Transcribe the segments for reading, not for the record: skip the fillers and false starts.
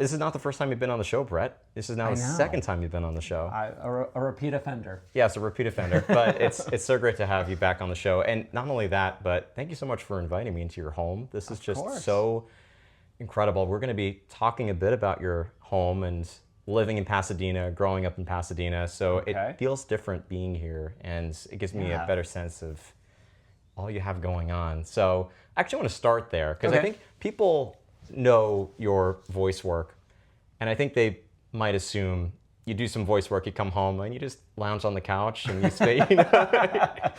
This is not the first time you've been on the show, Bret. This is now I the know. second time you've been on the show. A repeat offender. Yeah, it's a repeat offender, but it's so great to have you back on the show. And not only that, but thank you so much for inviting me into your home. This is just course. so incredible. We're going to be talking a bit about your home and living in Pasadena, growing up in Pasadena. So Okay. it feels different being here, and it gives me a Yeah. better sense of all you have going on. So I actually want to start there because I Okay. think people know your voice work, and I think they might assume you do some voice work, you come home, and you just lounge on the couch and you stay, you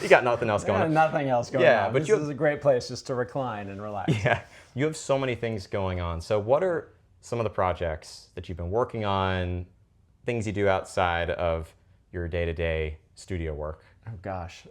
got nothing else going on. Nothing else going Yeah, on. but This you- is a great place just to recline and relax. Yeah, you have so many things going on. So what are some of the projects that you've been working on, things you do outside of your day-to-day studio work? Oh gosh,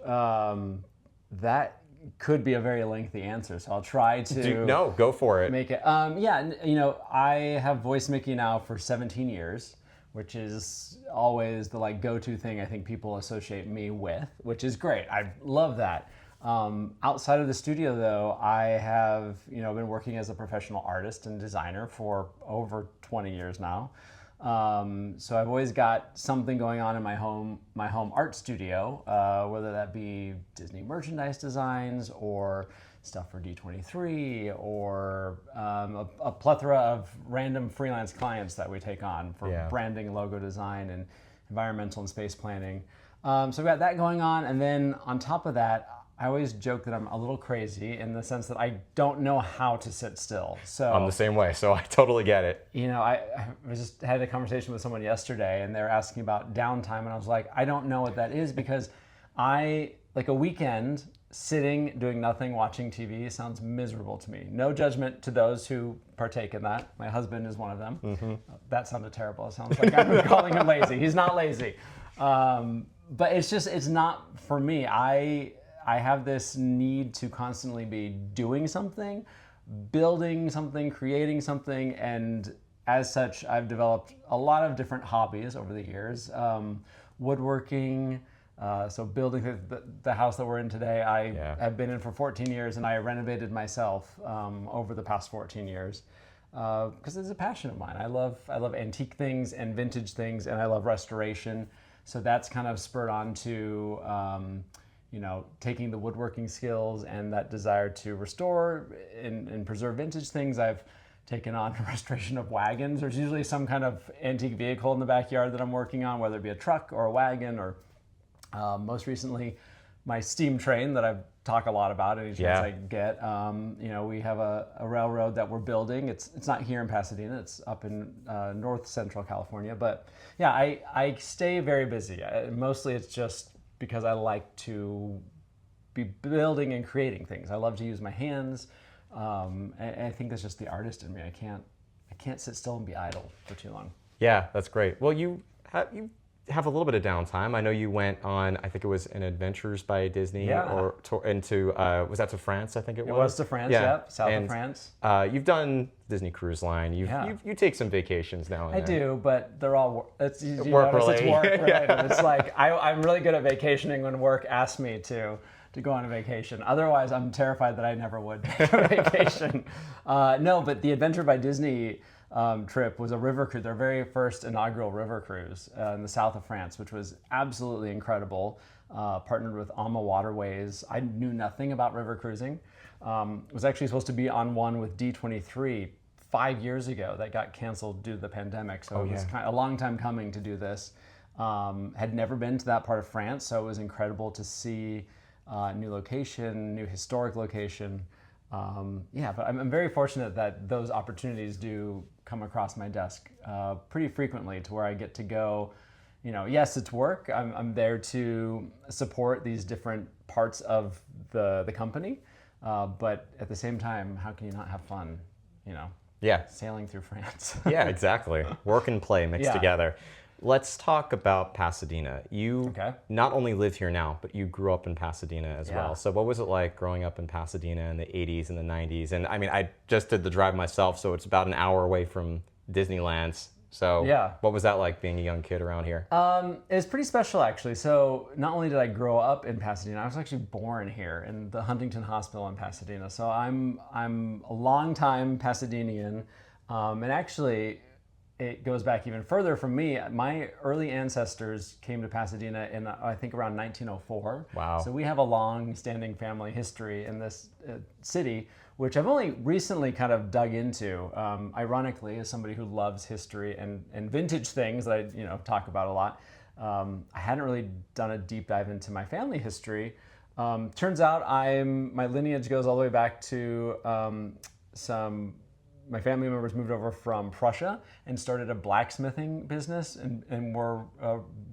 that could be a very lengthy answer. So I'll try to No, go for it. make it. I have voiced Mickey now for 17 years, which is always the go-to thing I think people associate me with, which is great. I love that. Outside of the studio, though, I have been working as a professional artist and designer for over 20 years now. So I've always got something going on in my home art studio, whether that be Disney merchandise designs or stuff for D23 or a plethora of random freelance clients that we take on for branding, logo design, and environmental and space planning. So we've got that going on, and then on top of that, I always joke that I'm a little crazy in the sense that I don't know how to sit still. So I'm the same way, so I totally get it. I just had a conversation with someone yesterday, and they were asking about downtime, and I was like, I don't know what that is, because a weekend sitting doing nothing watching TV sounds miserable to me. No judgment to those who partake in that. My husband is one of them. Mm-hmm. That sounded terrible. It sounds like I'm calling him lazy. He's not lazy, but it's not for me. I have this need to constantly be doing something, building something, creating something, and as such, I've developed a lot of different hobbies over the years. Woodworking, so building the house that we're in today, I have been in for 14 years, and I renovated myself over the past 14 years because it's a passion of mine. I love antique things and vintage things, and I love restoration. So that's kind of spurred on to taking the woodworking skills and that desire to restore and preserve vintage things. I've taken on restoration of wagons. There's usually some kind of antique vehicle in the backyard that I'm working on, whether it be a truck or a wagon, or most recently my steam train that I talk a lot about any chance I get. We have a railroad that we're building. It's not here in Pasadena. It's up in north central California. But yeah, I stay very busy. Mostly it's just because I like to be building and creating things. I love to use my hands. And I think that's just the artist in me. I can't sit still and be idle for too long. Yeah, that's great. Well, you have a little bit of downtime. I know you went on, I think it was an Adventures by Disney, or into was that to France? I think it was. It was to France. Yep, south of France. You've done Disney Cruise Line. You take some vacations now and then. I do, but they're all it's work related. It's work related. It's like I'm really good at vacationing when work asks me to go on a vacation. Otherwise, I'm terrified that I never would take a vacation. No, but the Adventure by Disney trip was a river cruise, their very first inaugural river cruise in the south of France, which was absolutely incredible. Partnered with Alma Waterways. I knew nothing about river cruising. Was actually supposed to be on one with D23 5 years ago that got canceled due to the pandemic. So it was kind of a long time coming to do this. Had never been to that part of France, so it was incredible to see new location, new historic location. But I'm very fortunate that those opportunities do come across my desk pretty frequently, to where I get to go. Yes, it's work. I'm there to support these different parts of the company, but at the same time, how can you not have fun? Sailing through France. Yeah, exactly. Work and play mixed together. Let's talk about Pasadena. You not only live here now, but you grew up in Pasadena as well. So what was it like growing up in Pasadena in the 80s and the 90s? And I mean, I just did the drive myself, so it's about an hour away from Disneyland. So what was that like being a young kid around here? It was pretty special, actually. So not only did I grow up in Pasadena, I was actually born here in the Huntington Hospital in Pasadena. So I'm a longtime Pasadenian. And actually, it goes back even further from me. My early ancestors came to Pasadena in, I think, around 1904. Wow. So we have a long-standing family history in this city, which I've only recently kind of dug into. Ironically, as somebody who loves history and vintage things that I talk about a lot, I hadn't really done a deep dive into my family history. Turns out my lineage goes all the way back to my family members moved over from Prussia and started a blacksmithing business and were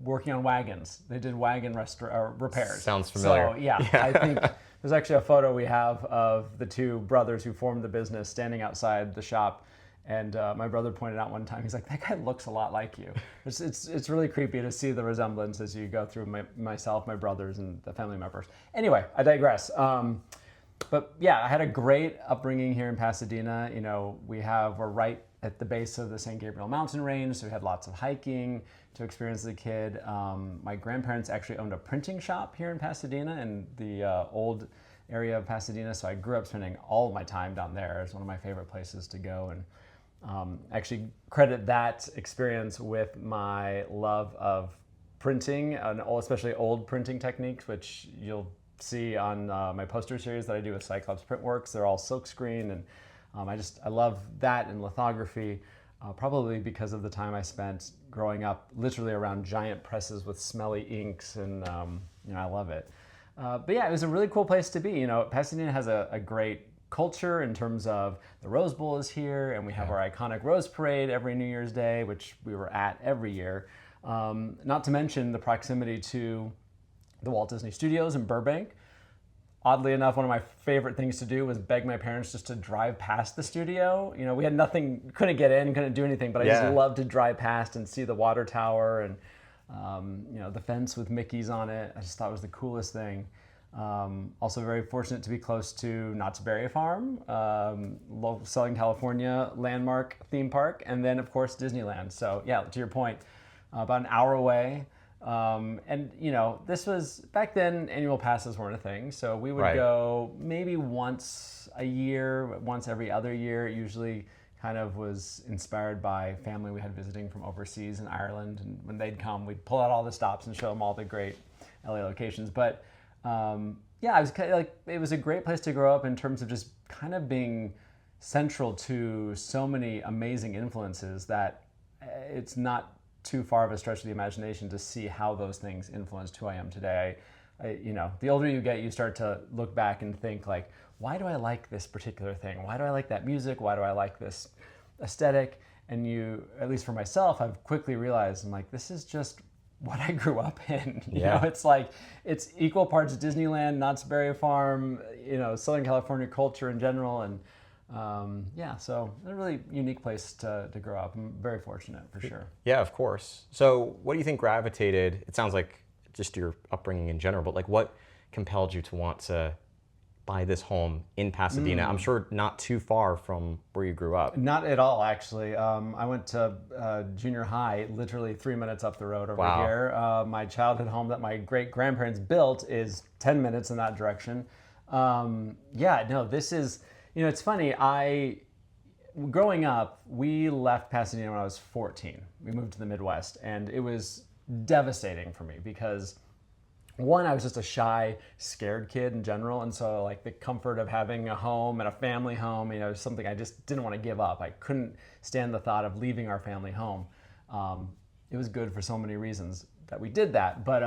working on wagons. They did wagon repairs. Sounds familiar. So yeah, I think there's actually a photo we have of the two brothers who formed the business standing outside the shop. And my brother pointed out one time, he's like, that guy looks a lot like you. It's really creepy to see the resemblance as you go through myself, my brothers, and the family members. Anyway, I digress. But yeah, I had a great upbringing here in Pasadena. We're right at the base of the San Gabriel mountain range, so we had lots of hiking to experience as a kid. My grandparents actually owned a printing shop here in Pasadena in the old area of Pasadena, so I grew up spending all of my time down there. It's one of my favorite places to go, and actually credit that experience with my love of printing, and especially old printing techniques, which you'll see on my poster series that I do with Cyclops Printworks. They're all silkscreen, and I love that and lithography, probably because of the time I spent growing up literally around giant presses with smelly inks, and I love it. But yeah, it was a really cool place to be. Pasadena has a great culture in terms of the Rose Bowl is here, and we have our iconic Rose Parade every New Year's Day, which we were at every year. Not to mention the proximity to the Walt Disney Studios in Burbank. Oddly enough, one of my favorite things to do was beg my parents just to drive past the studio. We had nothing, couldn't get in, couldn't do anything, but I just loved to drive past and see the water tower and the fence with Mickey's on it. I just thought it was the coolest thing. Also very fortunate to be close to Knott's Berry Farm, Southern California landmark theme park, and then of course Disneyland. So yeah, to your point, about an hour away. This was, back then annual passes weren't a thing, so we would go maybe once a year, once every other year. It usually kind of was inspired by family we had visiting from overseas in Ireland, and when they'd come, we'd pull out all the stops and show them all the great LA locations. But I was kind of like, it was a great place to grow up in terms of just kind of being central to so many amazing influences that it's not too far of a stretch of the imagination to see how those things influenced who I am today. The older you get, you start to look back and think like, why do I like this particular thing? Why do I like that music? Why do I like this aesthetic? And at least for myself, I've quickly realized, I'm like, this is just what I grew up in. It's like, it's equal parts Disneyland, Knott's Berry Farm, Southern California culture in general. And so a really unique place to grow up. I'm very fortunate, for sure. Yeah, of course. So what do you think gravitated, it sounds like just your upbringing in general, but like what compelled you to want to buy this home in Pasadena? I'm sure not too far from where you grew up. Not at all, actually. I went to junior high, literally 3 minutes up the road over here. My childhood home that my great-grandparents built is 10 minutes in that direction. This is... it's funny, growing up, we left Pasadena when I was 14. We moved to the Midwest, and it was devastating for me because, one, I was just a shy, scared kid in general, and so like the comfort of having a home and a family home, is something I just didn't want to give up. I couldn't stand the thought of leaving our family home. It was good for so many reasons that we did that, but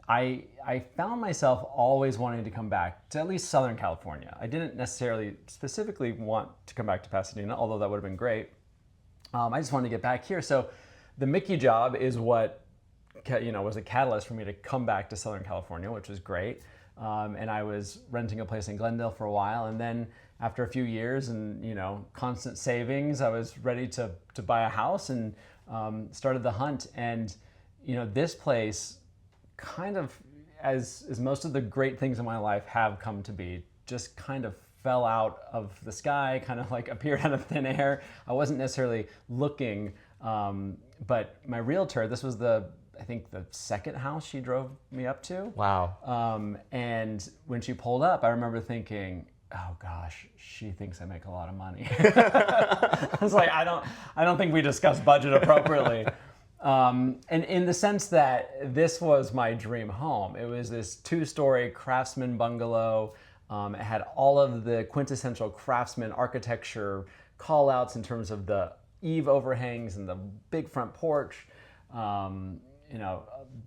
I found myself always wanting to come back to at least Southern California. I didn't necessarily specifically want to come back to Pasadena, although that would have been great. I just wanted to get back here. So the Mickey job is what was a catalyst for me to come back to Southern California, which was great. And I was renting a place in Glendale for a while, and then after a few years and constant savings, I was ready to buy a house and started the hunt. And this place, kind of as most of the great things in my life have come to be, just kind of fell out of the sky, kind of like appeared out of thin air. I wasn't necessarily looking, but my realtor, this was I think the second house she drove me up to. Wow. And when she pulled up, I remember thinking, oh gosh, she thinks I make a lot of money. I was like, I don't think we discussed budget appropriately. And in the sense that this was my dream home. It was this 2-story craftsman bungalow. It had all of the quintessential craftsman architecture call outs in terms of the eave overhangs and the big front porch,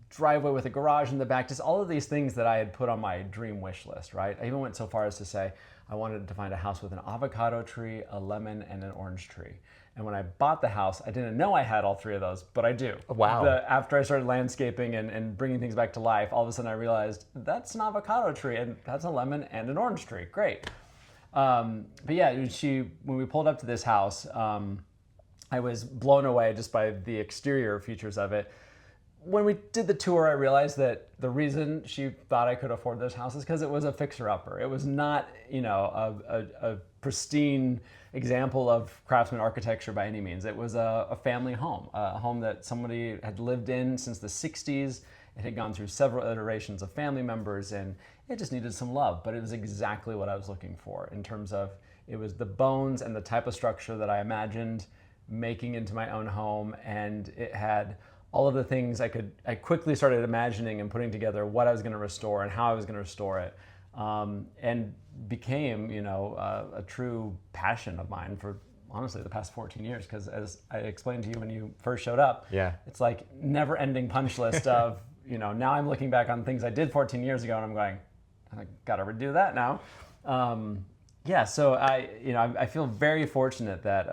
driveway with a garage in the back, just all of these things that I had put on my dream wish list, right? I even went so far as to say I wanted to find a house with an avocado tree, a lemon, and an orange tree. And when I bought the house, I didn't know I had all 3 of those, but I do. Wow. After I started landscaping and bringing things back to life, all of a sudden I realized that's an avocado tree and that's a lemon and an orange tree. Great. But yeah, when we pulled up to this house, I was blown away just by the exterior features of it. When we did the tour, I realized that the reason she thought I could afford this house is because it was a fixer-upper. It was not, a pristine example of craftsman architecture by any means. It was a family home, a home that somebody had lived in since the 60s. It had gone through several iterations of family members, and it just needed some love. But it was exactly what I was looking for in terms of it was the bones and the type of structure that I imagined making into my own home, and it had all of the things I quickly started imagining and putting together what I was going to restore and how I was going to restore it, and became, a true passion of mine for honestly the past 14 years. Because as I explained to you when you first showed up, it's like never-ending punch list of, now I'm looking back on things I did 14 years ago and I'm going, I got to redo that now. So I feel very fortunate that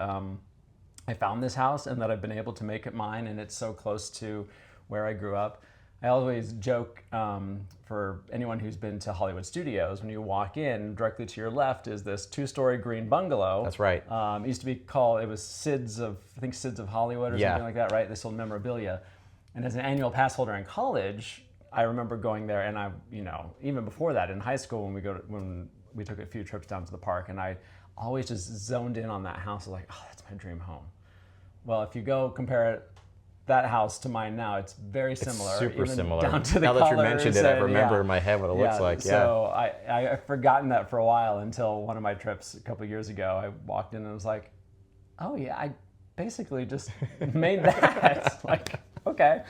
I found this house and that I've been able to make it mine, and it's so close to where I grew up. I always joke, for anyone who's been to Hollywood Studios, when you walk in, directly to your left is this 2-story green bungalow. That's right. It used to be called, it was Sid's of Hollywood or something like that, right? They sold memorabilia. And as an annual pass holder in college, I remember going there, and even before that in high school when we took a few trips down to the park, and I always just zoned in on that house. Like, oh, that's my dream home. Well, if you go compare that house to mine now, it's very similar. It's super similar. Down to the now that you mentioned it, I remember in my head what it looks like. So I've forgotten that for a while until one of my trips a couple of years ago. I walked in and was like, oh yeah, I basically just made that. Like, okay.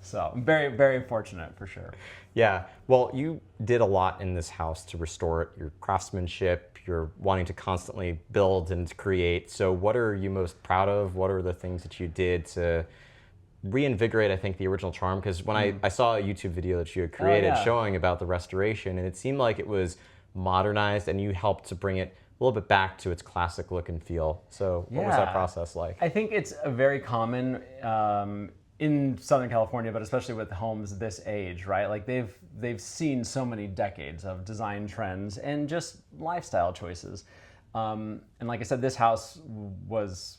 So I'm very, very fortunate for sure. Yeah. Well, you did a lot in this house to restore it, your craftsmanship, you're wanting to constantly build and create. So what are you most proud of? What are the things that you did to reinvigorate, I think, the original charm? Because when I saw a YouTube video that you had created showing about the restoration, and it seemed like it was modernized and you helped to bring it a little bit back to its classic look and feel. So what was that process like? I think it's a very common in Southern California, but especially with homes this age, right? Like they've seen so many decades of design trends and just lifestyle choices. And like I said, this house was,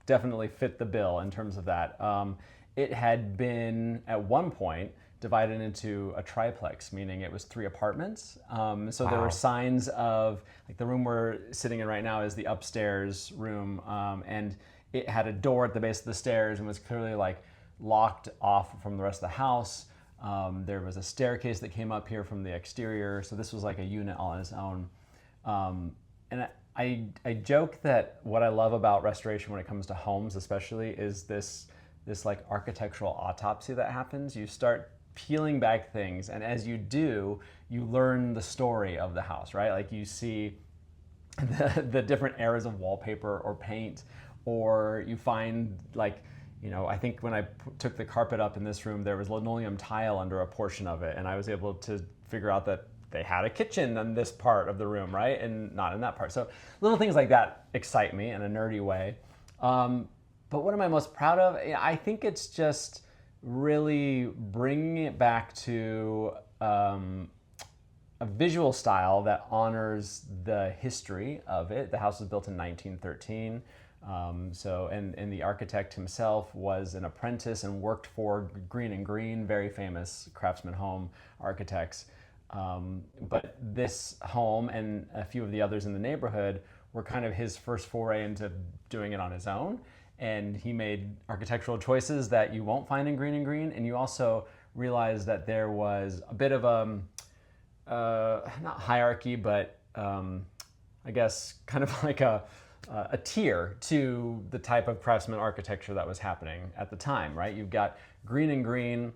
definitely fit the bill in terms of that. It had been at one point divided into a triplex, meaning it was 3 apartments. So there were signs of, like the room we're sitting in right now is the upstairs room, and it had a door at the base of the stairs and was clearly like locked off from the rest of the house. There was a staircase that came up here from the exterior, so this was like a unit all on its own. And I joke that what I love about restoration when it comes to homes especially is this like architectural autopsy that happens. You start peeling back things, and as you do, you learn the story of the house, right? Like you see the different eras of wallpaper or paint, or you find like, I think when I took the carpet up in this room, there was linoleum tile under a portion of it, and I was able to figure out that they had a kitchen in this part of the room, right? And not in that part. So little things like that excite me in a nerdy way. But what am I most proud of? I think it's just really bringing it back to a visual style that honors the history of it. The house was built in 1913. And the architect himself was an apprentice and worked for Green and Green, very famous craftsman home architects. But this home and a few of the others in the neighborhood were kind of his first foray into doing it on his own. And he made architectural choices that you won't find in Green and Green. And you also realize that there was a bit of not hierarchy, but I guess, kind of like a tier to the type of craftsman architecture that was happening at the time, right? You've got green and green.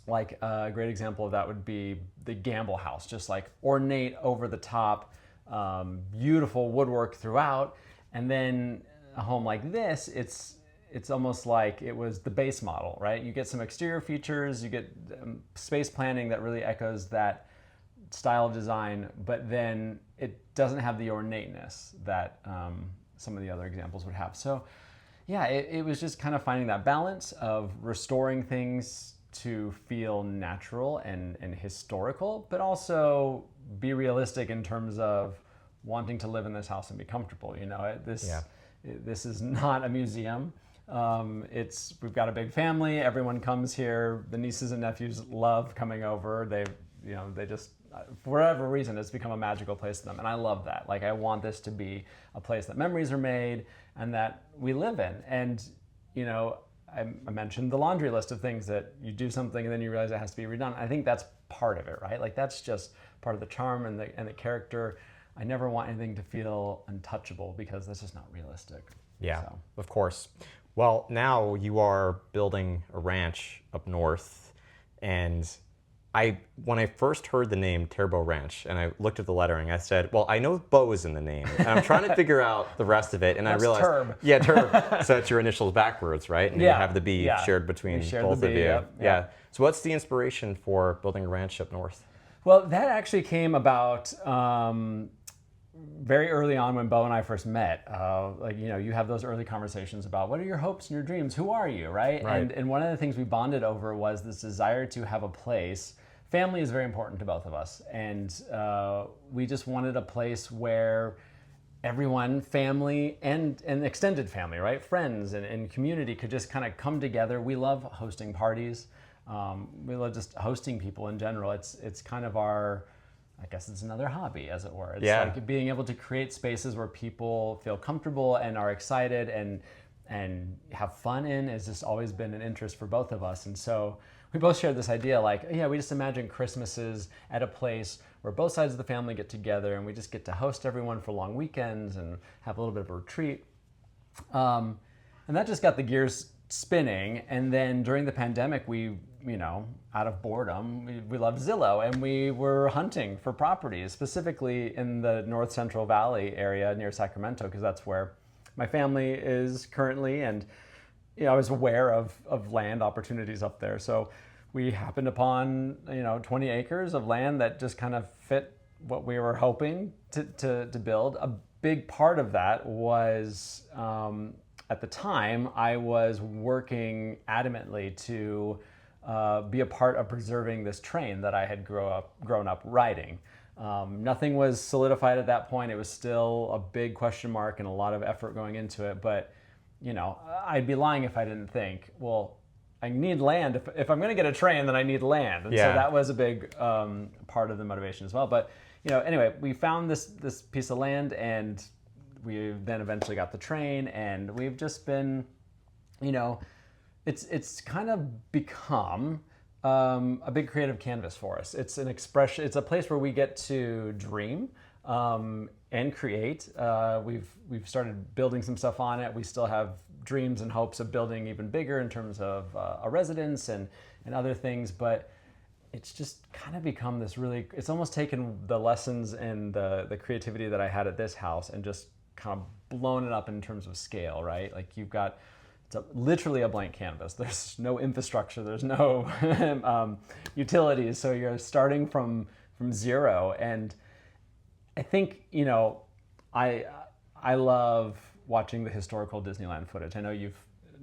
Like a great example of that would be the Gamble House, just like ornate, over the top, beautiful woodwork throughout. And then a home like this, it's almost like it was the base model, right? You get some exterior features, you get space planning that really echoes that style of design, but then it doesn't have the ornateness that some of the other examples would have. So yeah, it was just kind of finding that balance of restoring things to feel natural and historical, but also be realistic in terms of wanting to live in this house and be comfortable. You know, this is not a museum. We've got a big family. Everyone comes here. The nieces and nephews love coming over. They just, for whatever reason, it's become a magical place to them. And I love that. Like, I want this to be a place that memories are made and that we live in. And, you know, I mentioned the laundry list of things that you do something and then you realize it has to be redone. I think that's part of it, right? Like, that's just part of the charm and the character. I never want anything to feel untouchable because that's just not realistic. Yeah, so. Of course. Well, now you are building a ranch up north, and when I first heard the name Turbo Ranch and I looked at the lettering, I said, well, I know Bo is in the name, and I'm trying to figure out the rest of it, and I realized, Turb. Yeah, Turb. So it's your initials backwards, right? And you have the B shared between both of you. Yeah. So what's the inspiration for building a ranch up north? Well, that actually came about very early on when Bo and I first met. You have those early conversations about what are your hopes and your dreams? Who are you, right? And one of the things we bonded over was this desire to have a place. Family is very important to both of us, and we just wanted a place where everyone, family and extended family, right, friends and community could just kind of come together. We love hosting parties. We love just hosting people in general. It's kind of our, I guess it's another hobby, as it were. It's like being able to create spaces where people feel comfortable and are excited and have fun in has just always been an interest for both of us. And so we both shared this idea, like, we just imagine Christmases at a place where both sides of the family get together and we just get to host everyone for long weekends and have a little bit of a retreat. And that just got the gears spinning. And then during the pandemic, we, out of boredom, we loved Zillow, and we were hunting for properties, specifically in the North Central Valley area near Sacramento, because that's where my family is currently. And I was aware of land opportunities up there. So we happened upon 20 acres of land that just kind of fit what we were hoping to build. A big part of that was, at the time, I was working adamantly to be a part of preserving this train that I had grown up riding. Nothing was solidified at that point. It was still a big question mark and a lot of effort going into it. But I'd be lying if I didn't think, well, I need land. If I'm going to get a train, then I need land. And so that was a big part of the motivation as well. But anyway, we found this piece of land, and we then eventually got the train, and we've just been, it's kind of become a big creative canvas for us. It's an expression. It's a place where we get to dream and create. We've started building some stuff on it. We still have dreams and hopes of building even bigger in terms of a residence and other things, but it's just kind of become this really, it's almost taken the lessons and the creativity that I had at this house and just kind of blown it up in terms of scale, right? Like it's literally a blank canvas. There's no infrastructure, there's no utilities, so you're starting from zero. And I think, I love watching the historical Disneyland footage. I know you've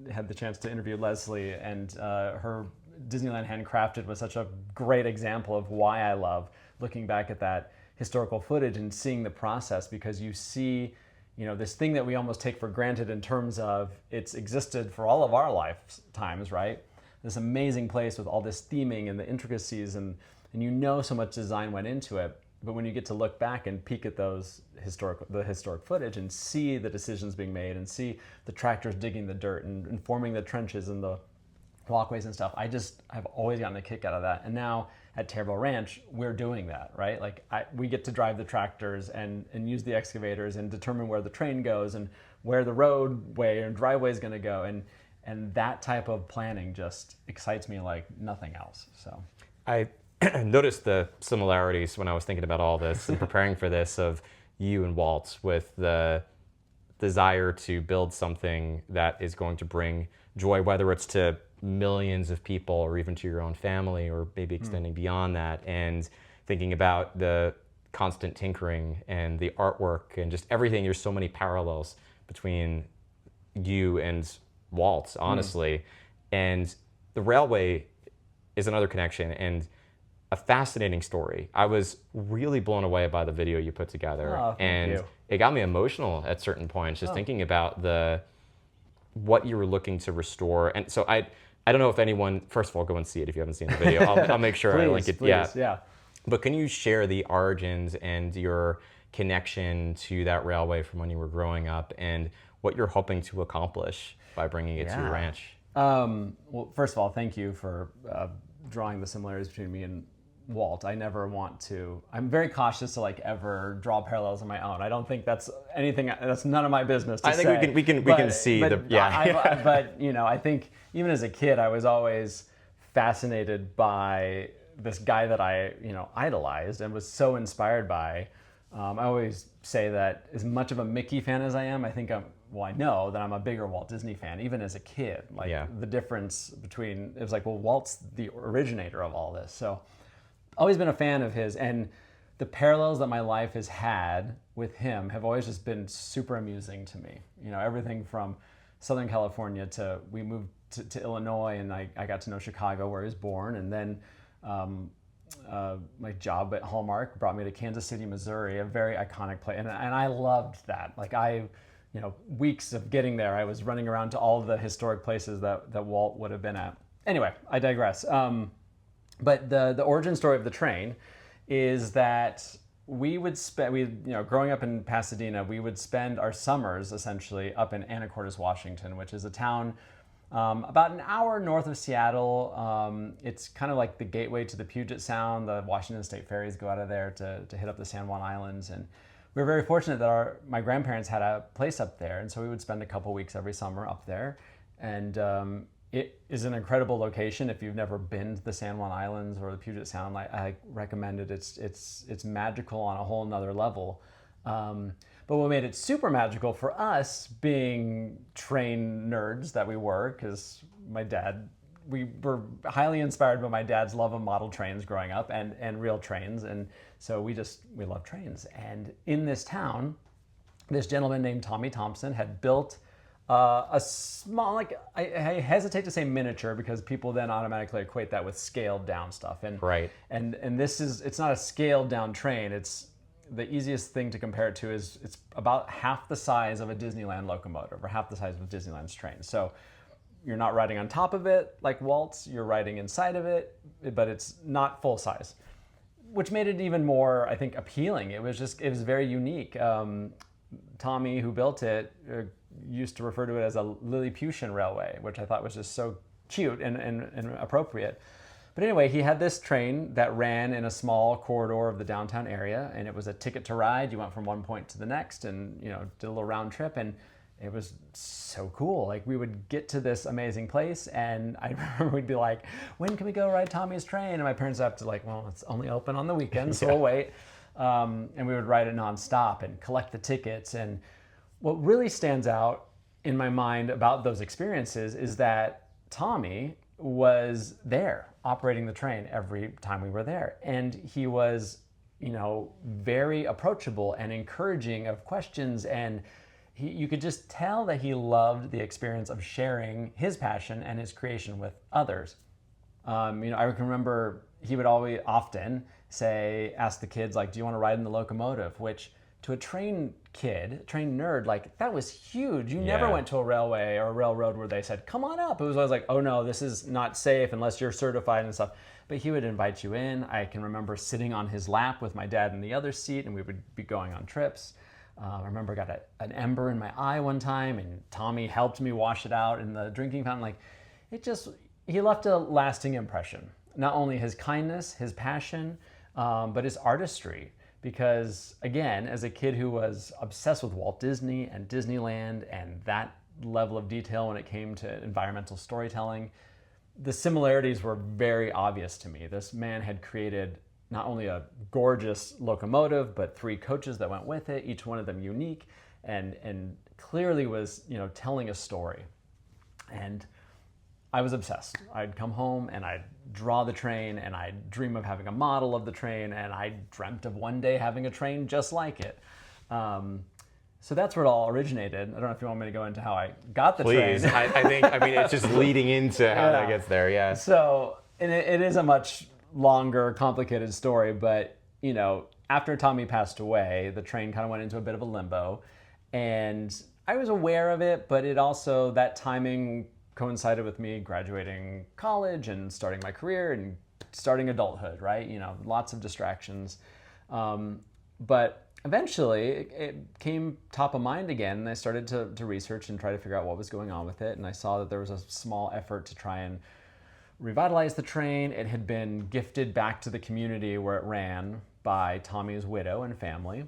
had the chance to interview Leslie, and her Disneyland Handcrafted was such a great example of why I love looking back at that historical footage and seeing the process, because you see, this thing that we almost take for granted in terms of it's existed for all of our lifetimes, right? This amazing place with all this theming and the intricacies, and so much design went into it. But when you get to look back and peek at the historic footage and see the decisions being made and see the tractors digging the dirt and forming the trenches and the walkways and stuff. I've always gotten a kick out of that. And now at Terrible Ranch, we're doing that, right? Like we get to drive the tractors and use the excavators and determine where the train goes and where the roadway and driveway is going to go. And that type of planning just excites me like nothing else. So I noticed the similarities when I was thinking about all this and preparing for this of you and Walt with the desire to build something that is going to bring joy, whether it's to millions of people or even to your own family or maybe extending beyond that, and thinking about the constant tinkering and the artwork and just everything. There's so many parallels between you and Walt, honestly. And the railway is another connection and a fascinating story. I was really blown away by the video you put together. Oh, thank you. It got me emotional at certain points, just thinking about what you were looking to restore. And so I don't know if anyone, first of all, go and see it if you haven't seen the video. I'll make sure I link it. Please, yeah. But can you share the origins and your connection to that railway from when you were growing up and what you're hoping to accomplish by bringing it to your ranch? Well, first of all, thank you for drawing the similarities between me and Walt. I never want to. I'm very cautious to like ever draw parallels on my own. I don't think that's anything. That's none of my business to say. I think we can see but but you know, I think even as a kid, I was always fascinated by this guy that I idolized and was so inspired by. I always say that as much of a Mickey fan as I am, I think I know that I'm a bigger Walt Disney fan, even as a kid. Like the difference between, it was like, well, Walt's the originator of all this. So always been a fan of his, and the parallels that my life has had with him have always just been super amusing to me. You know, everything from Southern California to, we moved to Illinois, and I got to know Chicago where he was born, and then my job at Hallmark brought me to Kansas City, Missouri, a very iconic place, and I loved that. Like weeks of getting there, I was running around to all of the historic places that Walt would have been at. Anyway, I digress. But the origin story of the train is that we would spend, growing up in Pasadena, we would spend our summers essentially up in Anacortes, Washington, which is a town about an hour north of Seattle. It's kind of like the gateway to the Puget Sound. The Washington State ferries go out of there to hit up the San Juan Islands. And we were very fortunate that my grandparents had a place up there. And so we would spend a couple weeks every summer up there. And it is an incredible location. If you've never been to the San Juan Islands or the Puget Sound, I recommend it. It's magical on a whole nother level. But what made it super magical for us, being train nerds that we were, because we were highly inspired by my dad's love of model trains growing up and real trains. And so we love trains. And in this town, this gentleman named Tommy Thompson had built a small, I hesitate to say miniature because people then automatically equate that with scaled down stuff. And right. And it's not a scaled down train. It's the easiest thing to compare it to is it's about half the size of a Disneyland locomotive or half the size of Disneyland's train. So you're not riding on top of it like Walt's, you're riding inside of it, but it's not full size, which made it even more, I think, appealing. It was very unique. Tommy, who built it, used to refer to it as a Lilliputian railway, which I thought was just so cute and appropriate. But anyway, he had this train that ran in a small corridor of the downtown area, and it was a ticket to ride. You went from one point to the next and, did a little round trip, and it was so cool. Like, we would get to this amazing place, and I remember we'd be like, when can we go ride Tommy's train? And my parents would have to well, it's only open on the weekends, so we'll wait. And we would ride it nonstop and collect the tickets. And what really stands out in my mind about those experiences is that Tommy was there operating the train every time we were there. And he was, very approachable and encouraging of questions. And you could just tell that he loved the experience of sharing his passion and his creation with others. I can remember he would often ask the kids, do you want to ride in the locomotive? Which to a train nerd, that was huge. You never went to a railway or a railroad where they said, come on up. It was always like, oh no, this is not safe unless you're certified and stuff. But he would invite you in. I can remember sitting on his lap with my dad in the other seat, and we would be going on trips. I remember I got an ember in my eye one time, and Tommy helped me wash it out in the drinking fountain. he left a lasting impression. Not only his kindness, his passion, but his artistry. Because again, as a kid who was obsessed with Walt Disney and Disneyland and that level of detail when it came to environmental storytelling, the similarities were very obvious to me. This man had created not only a gorgeous locomotive, but 3 coaches that went with it, each one of them unique, and clearly was, telling a story. And I was obsessed. I'd come home and I'd draw the train and I'd dream of having a model of the train, and I dreamt of one day having a train just like it. So that's where it all originated. I don't know if you want me to go into how I got the train. Please, I think it's just leading into how that gets there, yeah. So, and it is a much longer, complicated story, but, after Tommy passed away, the train kind of went into a bit of a limbo, and I was aware of it, but it also, that timing coincided with me graduating college and starting my career and starting adulthood, right? Lots of distractions. But eventually it came top of mind again, and I started to research and try to figure out what was going on with it. And I saw that there was a small effort to try and revitalize the train. It had been gifted back to the community where it ran by Tommy's widow and family.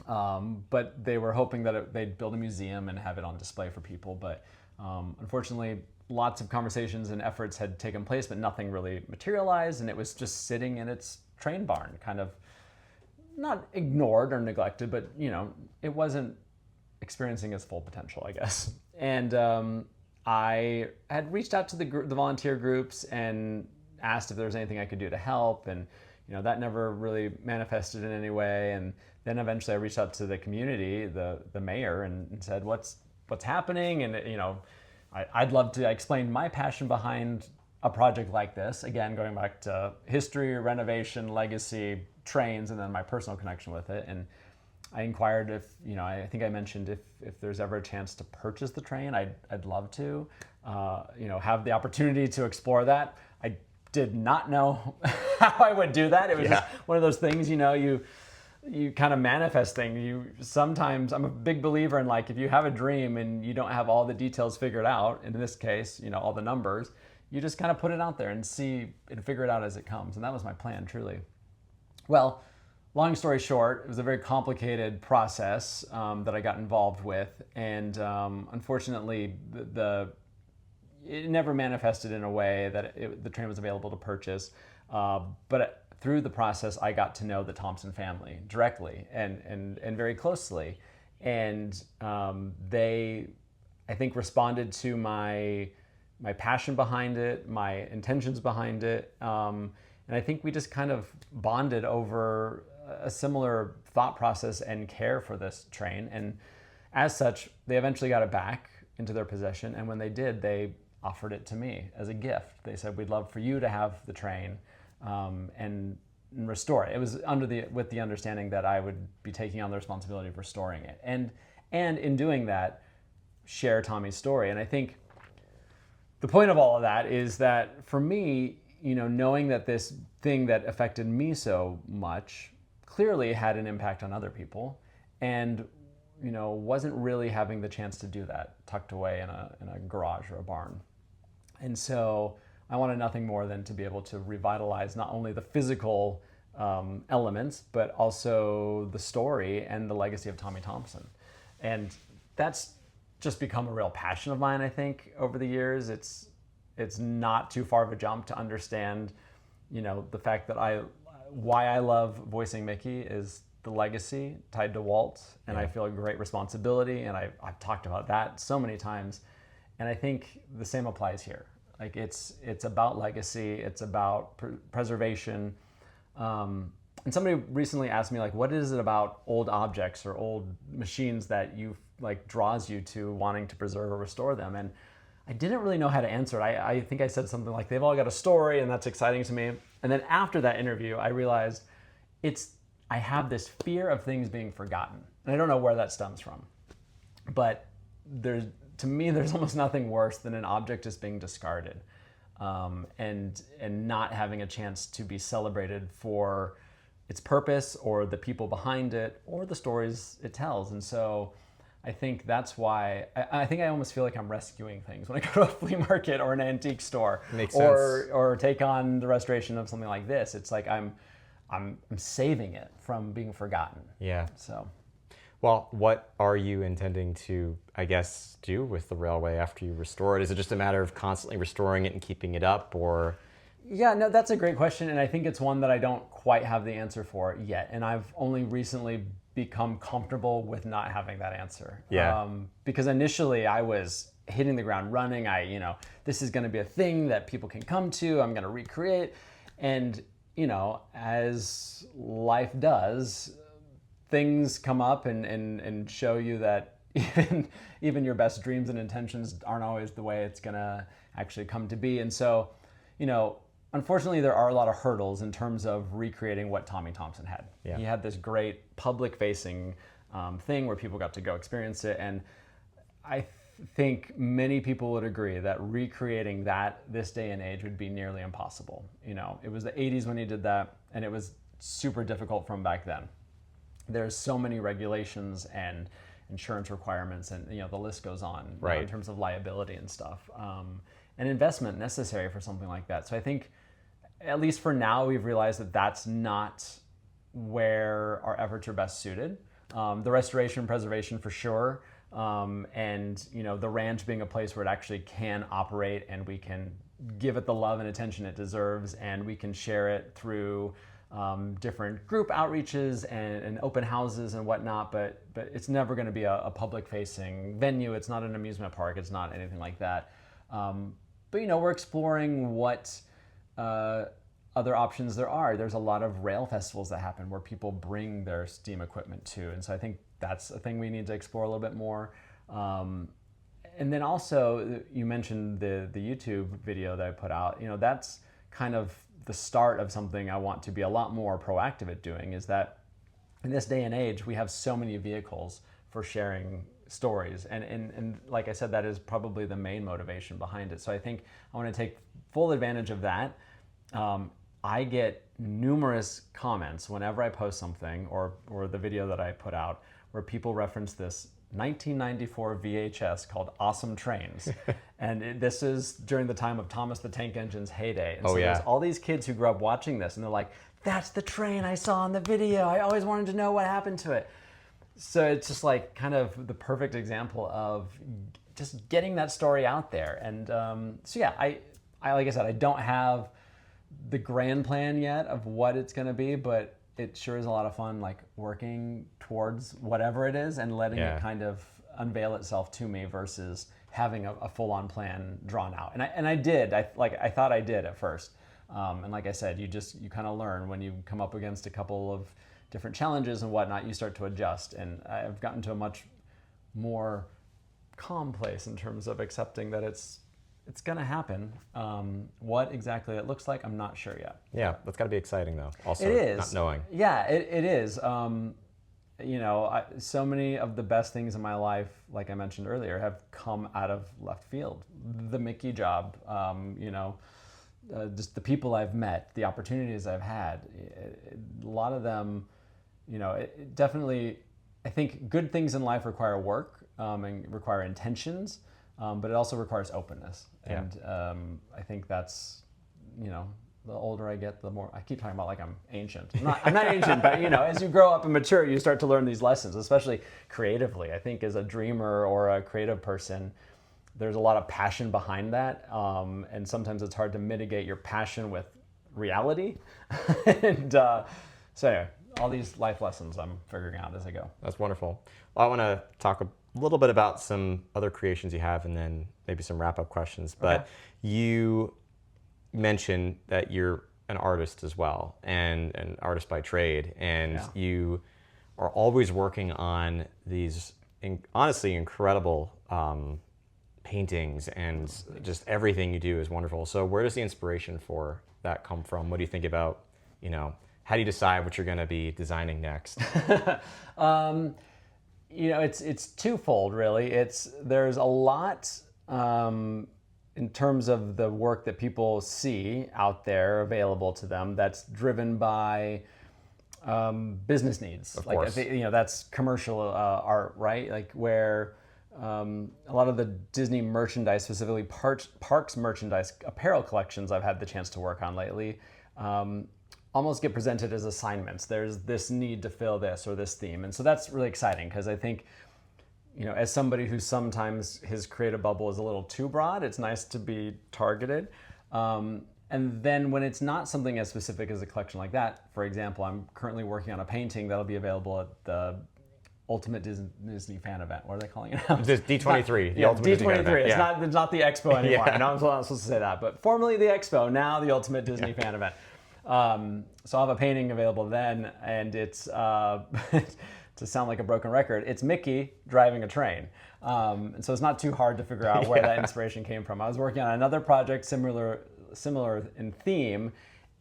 But they were hoping that they'd build a museum and have it on display for people. But unfortunately, lots of conversations and efforts had taken place, but nothing really materialized, and it was just sitting in its train barn, kind of not ignored or neglected, but it wasn't experiencing its full potential, I guess. And I had reached out to the volunteer groups and asked if there was anything I could do to help, and that never really manifested in any way. And then eventually I reached out to the community, the mayor, and said, what's happening? And I'd love to explain my passion behind a project like this. Again, going back to history, renovation, legacy, trains, and then my personal connection with it. And I inquired if, I think I mentioned if there's ever a chance to purchase the train, I'd love to, have the opportunity to explore that. I did not know how I would do that. It was just one of those things, you kind of manifest things. Sometimes, I'm a big believer in, if you have a dream and you don't have all the details figured out, in this case, all the numbers, you just kind of put it out there and see and figure it out as it comes. And that was my plan, truly. Well, long story short, it was a very complicated process that I got involved with. And unfortunately, it never manifested in a way that the train was available to purchase. But through the process, I got to know the Thompson family directly and very closely. And they, I think, responded to my passion behind it, my intentions behind it. And I think we just kind of bonded over a similar thought process and care for this train. And as such, they eventually got it back into their possession. And when they did, they offered it to me as a gift. They said, we'd love for you to have the train and restore it. It was with the understanding that I would be taking on the responsibility of restoring it. And in doing that, share Tommy's story. And I think the point of all of that is that for me, knowing that this thing that affected me so much clearly had an impact on other people, and wasn't really having the chance to do that tucked away in a garage or a barn. And so I wanted nothing more than to be able to revitalize not only the physical elements, but also the story and the legacy of Tommy Thompson. And that's just become a real passion of mine, I think, over the years. It's not too far of a jump to understand, the fact that why I love voicing Mickey is the legacy tied to Walt, and I feel a great responsibility, and I've talked about that so many times, and I think the same applies here. It's about legacy, it's about preservation, and somebody recently asked me, what is it about old objects or old machines that draws you to wanting to preserve or restore them? And I didn't really know how to answer it. I think I said something like, they've all got a story, and that's exciting to me. And then after that interview, I realized I have this fear of things being forgotten. And I don't know where that stems from. But to me, there's almost nothing worse than an object just being discarded and not having a chance to be celebrated for its purpose or the people behind it or the stories it tells. And so I think that's why I think I almost feel like I'm rescuing things when I go to a flea market or an antique store, Makes sense. or take on the restoration of something like this. It's like I'm saving it from being forgotten. Yeah. So. Well, what are you intending to, I guess, do with the railway after you restore it? Is it just a matter of constantly restoring it and keeping it up, or? Yeah, no, that's a great question, and I think it's one that I don't quite have the answer for yet. And I've only recently become comfortable with not having that answer. Yeah. Because initially I was hitting the ground running. This is going to be a thing that people can come to. I'm going to recreate, and as life does, things come up and show you that even your best dreams and intentions aren't always the way it's going to actually come to be. And so, unfortunately, there are a lot of hurdles in terms of recreating what Tommy Thompson had. Yeah. He had this great public-facing thing where people got to go experience it, and I think many people would agree that recreating that this day and age would be nearly impossible. It was the 80s when he did that, and it was super difficult from back then. There's so many regulations and insurance requirements, and the list goes on, right, in terms of liability and stuff, and investment necessary for something like that. So I think, at least for now, we've realized that that's not where our efforts are best suited. The restoration and preservation for sure, and the ranch being a place where it actually can operate, and we can give it the love and attention it deserves, and we can share it through different group outreaches and open houses and whatnot, but it's never going to be a public-facing venue. It's not an amusement park. It's not anything like that. But we're exploring what other options there are. There's a lot of rail festivals that happen where people bring their steam equipment to, and so I think that's a thing we need to explore a little bit more. And then also, you mentioned the YouTube video that I put out. That's kind of the start of something I want to be a lot more proactive at doing, is that in this day and age, we have so many vehicles for sharing stories. And like I said, that is probably the main motivation behind it. So I think I want to take full advantage of that. I get numerous comments whenever I post something or the video that I put out where people reference this 1994 VHS called Awesome Trains. And this is during the time of Thomas the Tank Engine's heyday. And so there's all these kids who grew up watching this, and they're like, that's the train I saw in the video. I always wanted to know what happened to it. So it's just like kind of the perfect example of just getting that story out there. And so yeah, I like I said, I don't have the grand plan yet of what it's going to be, but it sure is a lot of fun, like working towards whatever it is and letting it kind of unveil itself to me versus having a full-on plan drawn out. And I did. I thought I did at first. And like I said, you kind of learn when you come up against a couple of different challenges and whatnot. You start to adjust, and I've gotten to a much more calm place in terms of accepting that it's going to happen. What exactly it looks like, I'm not sure yet. Yeah, that's got to be exciting, though. Also, it is. Not knowing. Yeah, it is. So many of the best things in my life, like I mentioned earlier, have come out of left field. The Mickey job, just the people I've met, the opportunities I've had. A lot of them, it definitely, I think good things in life require work and require intentions. But it also requires openness. Yeah. And I think that's, the older I get, the more, I keep talking about like I'm ancient. I'm not ancient, but as you grow up and mature, you start to learn these lessons, especially creatively. I think as a dreamer or a creative person, there's a lot of passion behind that. And sometimes it's hard to mitigate your passion with reality. And so anyway, all these life lessons I'm figuring out as I go. That's wonderful. Well, I want to talk a little bit about some other creations you have and then maybe some wrap-up questions. But you mentioned that you're an artist as well, and an artist by trade, and you are always working on these honestly incredible paintings, and just everything you do is wonderful. So where does the inspiration for that come from? What do you think about, how do you decide what you're going to be designing next? It's twofold, really. There's a lot in terms of the work that people see out there available to them that's driven by business needs. Of like course. That's commercial art, right? Like where a lot of the Disney merchandise, specifically parks merchandise, apparel collections I've had the chance to work on lately, almost get presented as assignments. There's this need to fill this or this theme, and so that's really exciting because I think, as somebody who sometimes his creative bubble is a little too broad, it's nice to be targeted. And then when it's not something as specific as a collection like that, for example, I'm currently working on a painting that'll be available at the Ultimate Disney Fan Event. What are they calling it now? D23. The Ultimate Disney Fan Event. It's not the Expo anymore. I know I'm not supposed to say that, but formerly the Expo, now the Ultimate Disney Fan Event. So I'll have a painting available then, and it's, to sound like a broken record, it's Mickey driving a train. And so it's not too hard to figure out where that inspiration came from. I was working on another project similar in theme,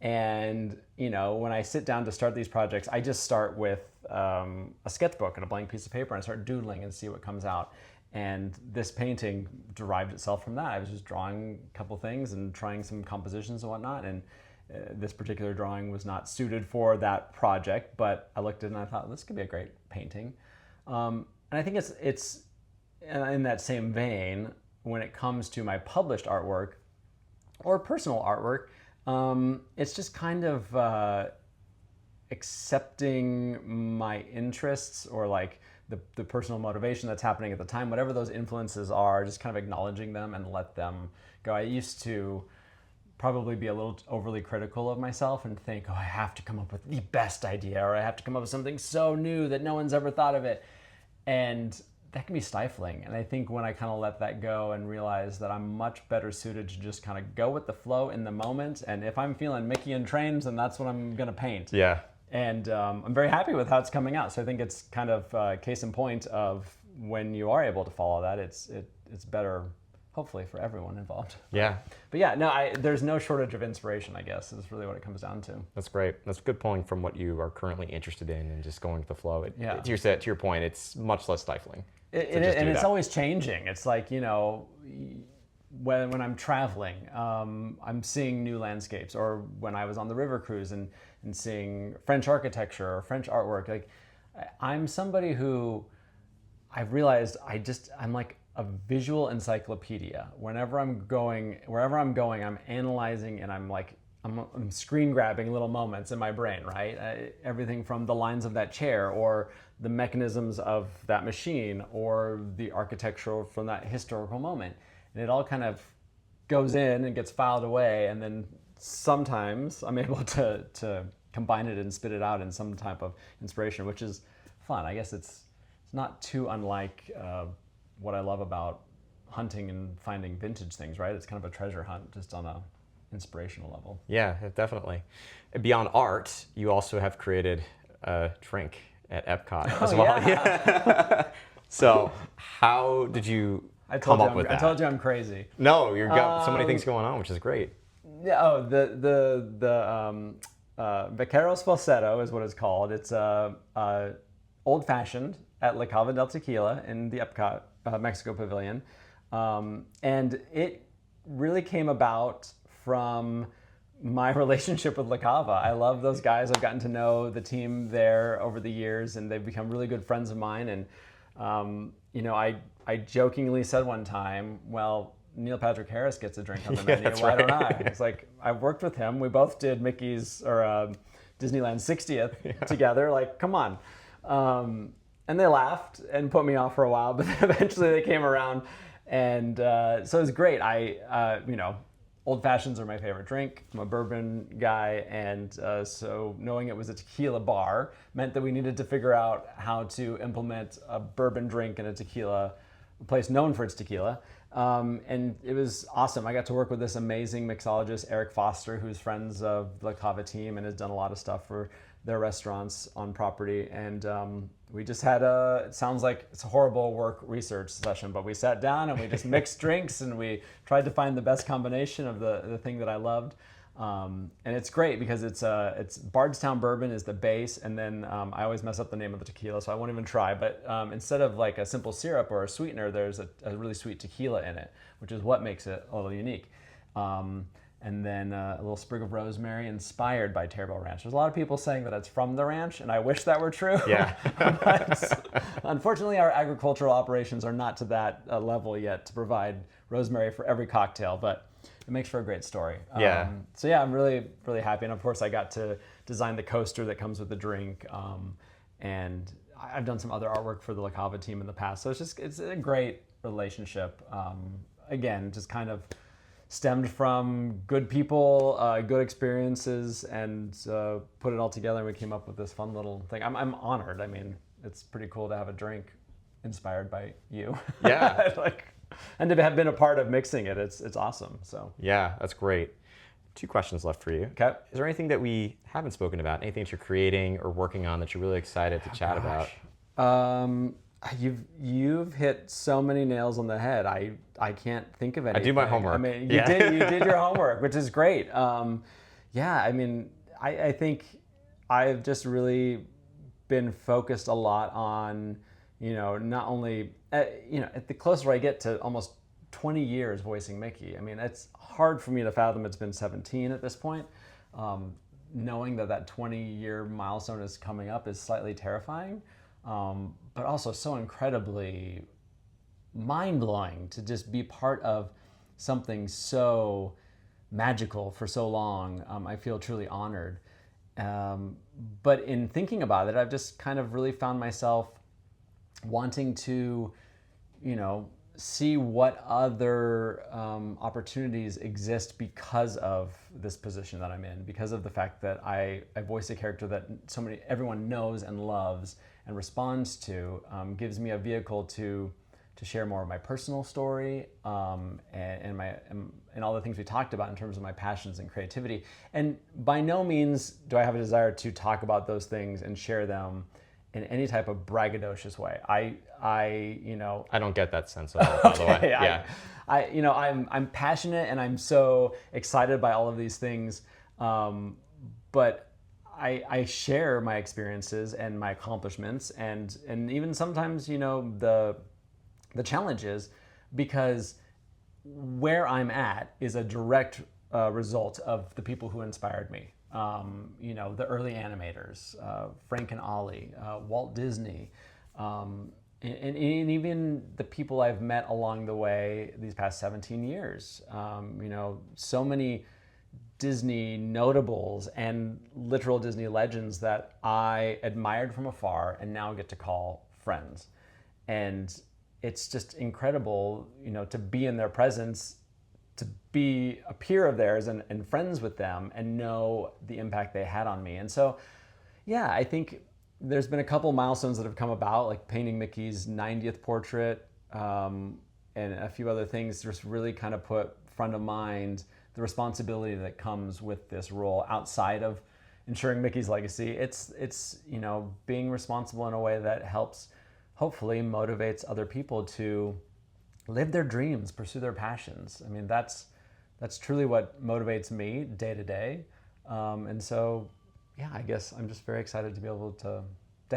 and when I sit down to start these projects, I just start with a sketchbook and a blank piece of paper and I start doodling and see what comes out. And this painting derived itself from that. I was just drawing a couple things and trying some compositions and whatnot, and this particular drawing was not suited for that project, but I looked at it and I thought, this could be a great painting. And I think it's in that same vein, when it comes to my published artwork or personal artwork, it's just kind of accepting my interests or like the personal motivation that's happening at the time, whatever those influences are, just kind of acknowledging them and let them go. I used to probably be a little overly critical of myself and think, I have to come up with the best idea, or I have to come up with something so new that no one's ever thought of it. And that can be stifling. And I think when I kind of let that go and realize that I'm much better suited to just kind of go with the flow in the moment. And if I'm feeling Mickey and trains, then that's what I'm going to paint. Yeah. And I'm very happy with how it's coming out. So I think it's kind of case in point of when you are able to follow that, it's better, hopefully, for everyone involved. Yeah. But yeah, no, there's no shortage of inspiration, I guess, is really what it comes down to. That's great. That's good pulling from what you are currently interested in and just going with the flow. To your point, it's much less stifling. It's always changing. It's like, when I'm traveling, I'm seeing new landscapes, or when I was on the river cruise and seeing French architecture or French artwork. Like, I'm somebody who I've realized I'm like a visual encyclopedia. Wherever I'm going, I'm analyzing, and I'm screen grabbing little moments in my brain, right? Everything from the lines of that chair, or the mechanisms of that machine, or the architecture from that historical moment. And it all kind of goes in and gets filed away, and then sometimes I'm able to combine it and spit it out in some type of inspiration, which is fun. I guess it's not too unlike what I love about hunting and finding vintage things, right? It's kind of a treasure hunt, just on a inspirational level. Yeah, definitely. Beyond art, you also have created a drink at Epcot as well. Yeah. So how did you come up with that? I told you I'm crazy. No, you've got so many things going on, which is great. Yeah. Oh, the Vaqueros Falsetto is what it's called. It's old fashioned at La Cava del Tequila in the Epcot Mexico Pavilion, and it really came about from my relationship with La Cava. I love those guys. I've gotten to know the team there over the years, and they've become really good friends of mine. And I jokingly said one time, well, Neil Patrick Harris gets a drink on the menu. Why don't I? It's like, I've worked with him. We both did Mickey's or Disneyland's 60th together. Like, come on. And they laughed and put me off for a while, but eventually they came around. And so it was great. Old fashions are my favorite drink. I'm a bourbon guy, and so knowing it was a tequila bar meant that we needed to figure out how to implement a bourbon drink in a place known for its tequila. And it was awesome. I got to work with this amazing mixologist, Eric Foster, who's friends of the Cava team and has done a lot of stuff for their restaurants on property. And we just had it sounds like it's a horrible work research session, but we sat down and we just mixed drinks, and we tried to find the best combination of the thing that I loved. And it's great because it's Bardstown bourbon is the base, and then I always mess up the name of the tequila, so I won't even try. But instead of like a simple syrup or a sweetener, there's a really sweet tequila in it, which is what makes it a little unique. And and then a little sprig of rosemary inspired by Terrebonne Ranch. There's a lot of people saying that it's from the ranch, and I wish that were true. Yeah. But unfortunately, our agricultural operations are not to that level yet to provide rosemary for every cocktail, but it makes for a great story. Yeah. So yeah, I'm really, really happy. And of course, I got to design the coaster that comes with the drink. And I've done some other artwork for the La Cava team in the past. So it's a great relationship. Again, just kind of stemmed from good people, good experiences, and put it all together, and we came up with this fun little thing. I'm honored. I mean, it's pretty cool to have a drink inspired by you. Yeah. And to have been a part of mixing it, it's awesome. So yeah, that's great. 2 questions left for you. Okay. Is there anything that we haven't spoken about? Anything that you're creating or working on that you're really excited to chat about? You've hit so many nails on the head. I can't think of anything. I do my homework. I mean, you did your homework, which is great. Yeah, I mean, I think I've just really been focused a lot on, not only, at the closer I get to almost 20 years voicing Mickey. I mean, it's hard for me to fathom it's been 17 at this point. Knowing that 20-year milestone is coming up is slightly terrifying, but also so incredibly mind-blowing to just be part of something so magical for so long. I feel truly honored. But in thinking about it, I've just kind of really found myself wanting to, see what other opportunities exist because of this position that I'm in, because of the fact that I voice a character that everyone knows and loves and responds to, gives me a vehicle to share more of my personal story and all the things we talked about in terms of my passions and creativity. And by no means do I have a desire to talk about those things and share them in any type of braggadocious way. I don't get that sense at all, by the way. Yeah. I'm passionate and I'm so excited by all of these things, but I share my experiences and my accomplishments and even sometimes the challenges, because where I'm at is a direct result of the people who inspired me. The early animators, Frank and Ollie, Walt Disney, and even the people I've met along the way these past 17 years. So many Disney notables and literal Disney legends that I admired from afar and now get to call friends. And it's just incredible, to be in their presence, to be a peer of theirs and friends with them and know the impact they had on me. And so, yeah, I think there's been a couple milestones that have come about, like painting Mickey's 90th portrait, and a few other things just really kind of put front of mind the responsibility that comes with this role outside of ensuring Mickey's legacy. It's being responsible in a way that helps, hopefully motivates other people to live their dreams, pursue their passions. I mean, that's truly what motivates me day to day. And so, yeah, I guess I'm just very excited to be able to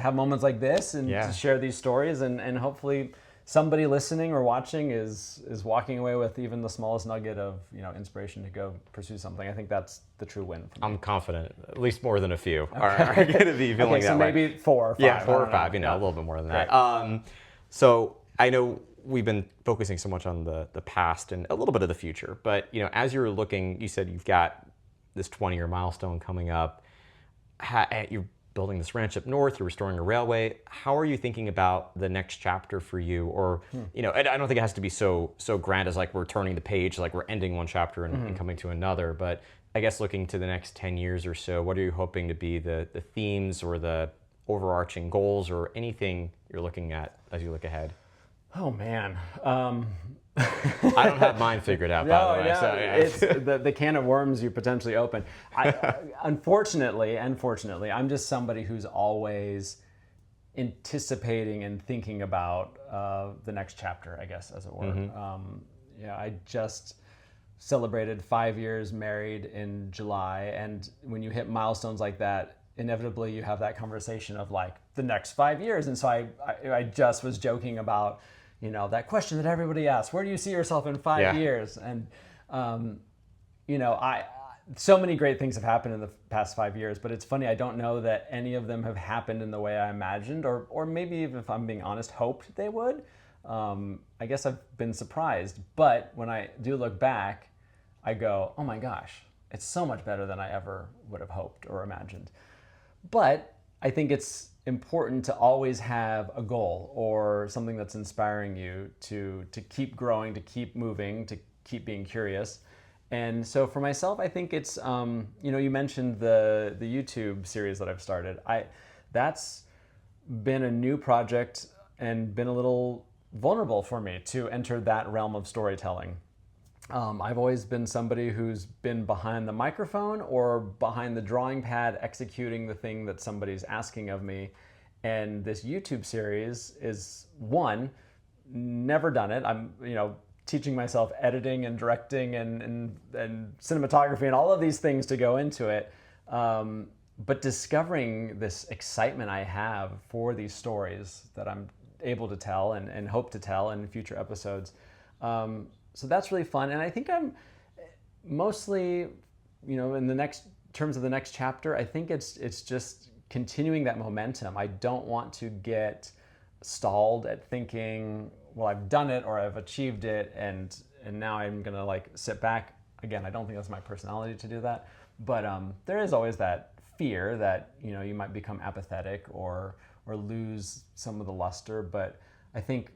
have moments like this and to share these stories, and hopefully somebody listening or watching is walking away with even the smallest nugget of inspiration to go pursue something. I think that's the true win for me. I'm confident at least more than a few are going to be feeling that way. So maybe 4 or 5. Yeah, 4 or 5, a little bit more than that. So I know we've been focusing so much on the past and a little bit of the future, but as you're looking, you said you've got this 20-year milestone coming up. You're building this ranch up north, you're restoring a railway. How are you thinking about the next chapter for you? Or, I don't think it has to be so grand as like we're turning the page, like we're ending one chapter and coming to another. But I guess looking to the next 10 years or so, what are you hoping to be the themes or the overarching goals or anything you're looking at as you look ahead? Oh, man. I don't have mine figured out, by the way. No, so, it's the can of worms you potentially open. Unfortunately, I'm just somebody who's always anticipating and thinking about the next chapter, I guess, as it were. I just celebrated 5 years married in July, and when you hit milestones like that, inevitably you have that conversation of like the next 5 years. And so I just was joking about that question that everybody asks, where do you see yourself in 5 years? And so many great things have happened in the past 5 years, but it's funny, I don't know that any of them have happened in the way I imagined, or maybe if I'm being honest, hoped they would. I guess I've been surprised, but when I do look back, I go, oh my gosh, it's so much better than I ever would have hoped or imagined. But I think it's important to always have a goal or something that's inspiring you to keep growing, to keep moving, to keep being curious. And so for myself, I think it's, you mentioned the YouTube series that I've started. That's been a new project and been a little vulnerable for me to enter that realm of storytelling. I've always been somebody who's been behind the microphone or behind the drawing pad executing the thing that somebody's asking of me. And this YouTube series is never done it. I'm, teaching myself editing and directing and cinematography and all of these things to go into it. But discovering this excitement I have for these stories that I'm able to tell and hope to tell in future episodes. So that's really fun. And I think I'm mostly, in the terms of the next chapter, I think it's just continuing that momentum. I don't want to get stalled at thinking, well, I've done it or I've achieved it and now I'm going to sit back. Again, I don't think that's my personality to do that. But there is always that fear that, you might become apathetic or lose some of the luster. But I think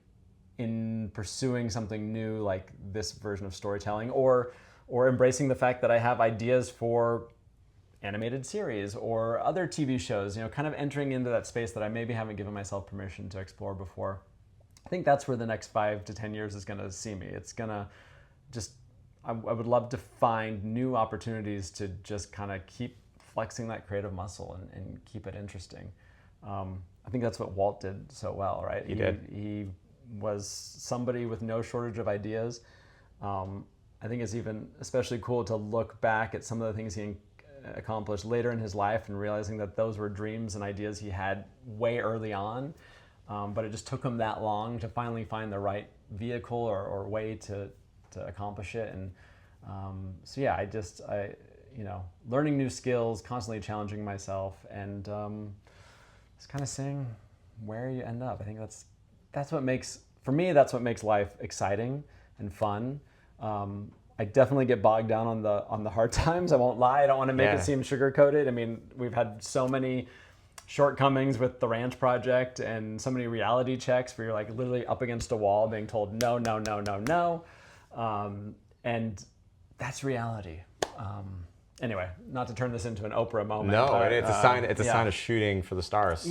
in pursuing something new like this version of storytelling or embracing the fact that I have ideas for animated series or other TV shows, kind of entering into that space that I maybe haven't given myself permission to explore before. I think that's where the next 5 to 10 years is going to see me. It's going to I would love to find new opportunities to just kind of keep flexing that creative muscle and keep it interesting. I think that's what Walt did so well, right? He did. He was somebody with no shortage of ideas. I think it's even especially cool to look back at some of the things he accomplished later in his life and realizing that those were dreams and ideas he had way early on. But it just took him that long to finally find the right vehicle or way to accomplish it. And learning new skills, constantly challenging myself, and just kind of seeing where you end up. I think that's what makes life exciting and fun. I definitely get bogged down on the hard times. I won't lie. I don't want to make it seem sugar-coated. I mean, we've had so many shortcomings with the ranch project and so many reality checks where you're literally up against a wall being told no, no, no, no, no. And that's reality. Anyway, not to turn this into an Oprah moment. No, but, it's a sign. It's a sign of shooting for the stars.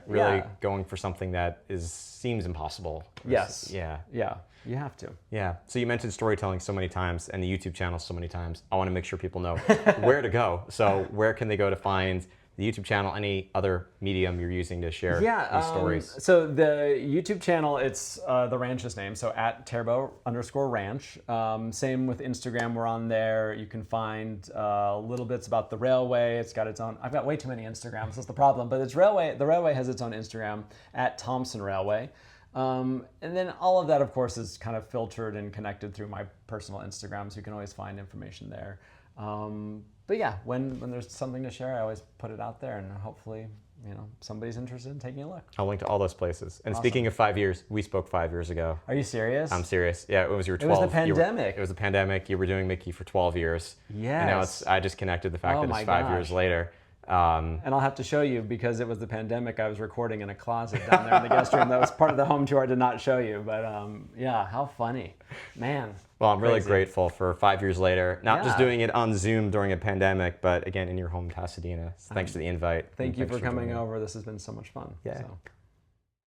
Really going for something that seems impossible. Yes. You have to. Yeah. So you mentioned storytelling so many times and the YouTube channel so many times. I want to make sure people know where to go. So where can they go to find the YouTube channel, any other medium you're using to share these stories? So the YouTube channel, it's the ranch's name, so @Terbo_ranch. Same with Instagram, we're on there. You can find little bits about the railway. It's got its own, I've got way too many Instagrams, that's the problem, but the railway has its own Instagram, @Thompson Railway. And then all of that, of course, is kind of filtered and connected through my personal Instagram, so you can always find information there. But yeah, when there's something to share, I always put it out there, and hopefully, somebody's interested in taking a look. I'll link to all those places. And Awesome. Speaking of 5 years, we spoke 5 years ago. Are you serious? I'm serious. Yeah, it was your 12. It was the pandemic. It was the pandemic. You were doing Mickey for 12 years. Yes. And now I just connected the fact that it's 5 years later. And I'll have to show you, because it was the pandemic, I was recording in a closet down there in the guest room. That was part of the home tour I did not show you. But how funny. Man. Well, I'm really grateful for 5 years later, not just doing it on Zoom during a pandemic, but again, in your home, Pasadena. Thanks for the invite. Thank you for coming over. This has been so much fun. Yeah. So.